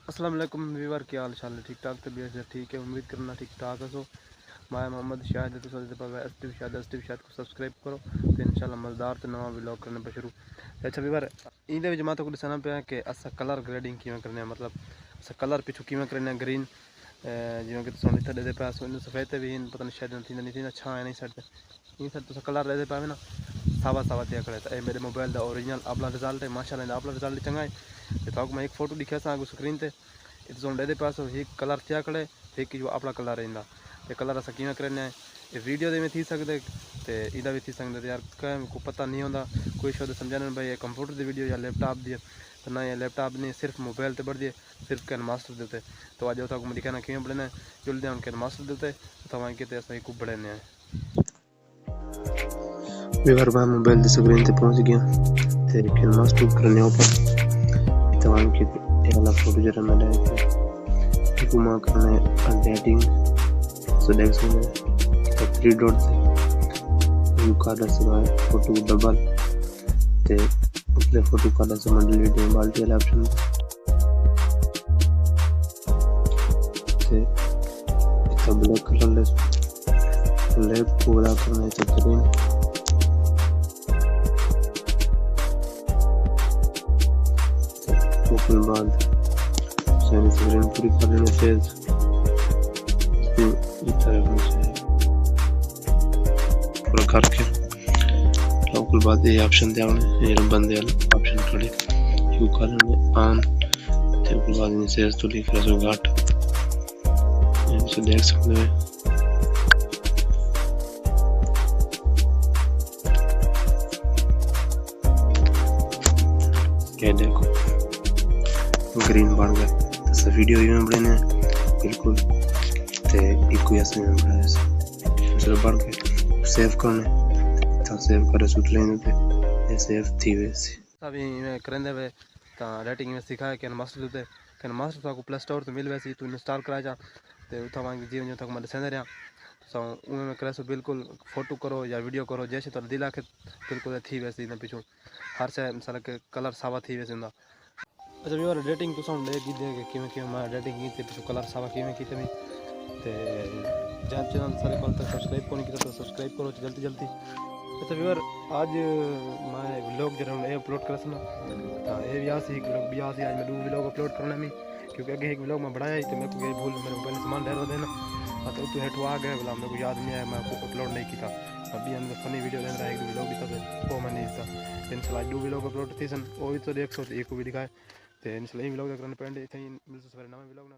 अस्सलाम वालेकुम व्यूअर, क्या हाल चाल है? ठीक ठाक तबीयत से ठीक है, उम्मीद करना ठीक ठाक है। सो मैं मोहम्मद शाहिद तो शाहिद को सब्सक्राइब करो तो इंशाल्लाह मज़ेदार तो नवा व्लॉग करने पर शुरू। अच्छा व्यूअर, इंदे विच मैं तो कुछ दसना पे कि अस कलर ग्रेडिंग किवें करने, मतलब अस कलर पिछू किवें करने ग्रीन जिवें कि तुम इत्थे दे पे सफेद भी पता नहीं शायद नहीं अच्छा है नहीं सट इन सट तुस कलर दे पे ना सावा सावा दिया करे। तो मेरे मोबाइल का ओरिजिनल अपना रिजल्ट है, माशाल्लाह अपना रिजल्ट चंगा है। तो मैं एक फोटो दिखा सा स्क्रीन ते दे पास एक कलर थिया खड़े एक जो अपना कलर रहिंदा ते कलर अस किवें करने ये वीडियो दे में थी सकदे ते इदा भी थी सकदे। यार को पता नहीं होंदा कोई शब्द समझाने भाई ये कंप्यूटर दी वीडियो या लैपटॉप दी, तो ना ये लैपटॉप नहीं सिर्फ मोबाइल ते बढ़ दिए सिर्फ कैन मास्टर देते। तो आज तक मैं दिखाना किवें बढ़ने जुलदे हम कैन मास्टर देते तो वहीं के अस को बढ़ने हैं। व्यूअर मैं मोबाइल की स्क्रीन पे पहुंच गया ते कैन मास्टर करने ऊपर तो वहीं के अगला फोटो जरा मैं डालते घुमा करने एडिटिंग सो देख सकते तो थ्री डॉट से व्यू कार्ड से बाहर फोटो डबल ते उसले फोटो कार्ड से मंडल वीडियो बाल्टी वाला ऑप्शन से इतना ब्लैक कलर ले पूरा करने स्क्रीन उसके बाद सारी स्क्रीन पूरी कर लेने से पूरा करके उसके बाद ये ऑप्शन दिया हमने ये बंदे वाला ऑप्शन खड़े यू कर लेने ऑन ते उसके बाद इन से तो लिख रहा घाट इनसे देख सकते हैं। ये देखो ग्रीन बन गया तो सब वीडियो में बने बिल्कुल ते इको ऐसे में बना है चलो बढ़ के सेव करने तो सेव करे सुट लेने पे ये सेव थी वैसे अभी मैं करेंदे वे ता रेटिंग में सिखाया कैन मास्टर देते कैन मास्टर को प्ले स्टोर तो मिल वैसे तू इंस्टॉल करा जा ते उथा वहां जीवन जो तक मैं दसेंदे रहा तो उनमें में करे सो बिल्कुल फोटो करो या वीडियो करो जैसे तो दिला के बिल्कुल थी वैसे इन पिछू हर से मिसाल के कलर सावा थी वैसे ना। अच्छा व्यूअर रेटिंग तो साउंड ले की दे कि मैं रेटिंग की ते पिछू कलर सावा किवें की ते जब चैनल सारे कल तक सब्सक्राइब को नहीं किया तो सब्सक्राइब करो जल्दी जल्दी। अच्छा व्यूअर आज मैं व्लॉग जरा अपलोड कर सना तो ये भी आज मैं दो व्लॉग अपलोड करना में क्योंकि अगे एक व्लॉग में बढ़ाया तो मेरे को ये भूल मेरे मोबाइल सामान ले देना तो तू हेठो आ गया बोला मेरे को याद नहीं आया मैं आपको अपलोड नहीं किया। अभी अंदर फनी वीडियो ले रहा है एक व्लॉग भी तो वो मैंने इसका इंशाल्लाह दो व्लॉग अपलोड थी सन वो भी तो देख सो एक को भी दिखाए तो इंशाल्लाह व्लॉग करने पेंड थे मिलते सवेरे नवा व्लॉग ना।